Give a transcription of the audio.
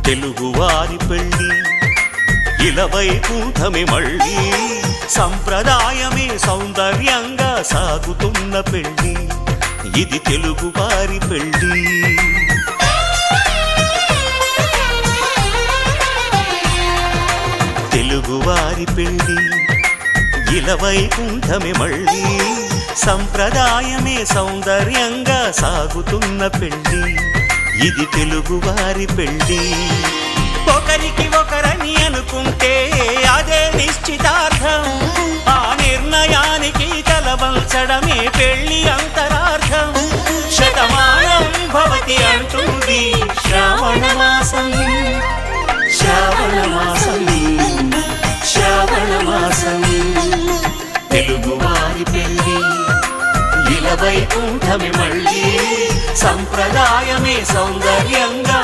తెలుగువారి పెళ్ళి ఇలవైకుంఠమే మళ్ళీ సంప్రదాయమే సౌందర్యంగా సాగుతున్న పెళ్ళి ఇది తెలుగువారి పెళ్ళి. తెలుగువారి పెళ్ళి ఇలవైకుంఠమే మళ్ళీ సంప్రదాయమే సౌందర్యంగా సాగుతున్న పెళ్ళి ఇది తెలుగువారి పెళ్ళి. ఒకరికి ఒకరని అనుకుంటే అదే నిశ్చితార్థం, ఆ నిర్ణయానికి తలవంచడమే పెళ్ళి అంతరార్థం. శతమానం భవతి అంటుంది శ్రావణ మాసం, శ్రావణ మాసం, శ్రావణ మాసం. తెలుగువారి పెళ్ళి ఇలవైకుంఠమే మళ్ళీ సంప్రదాయమే సౌందర్యంగా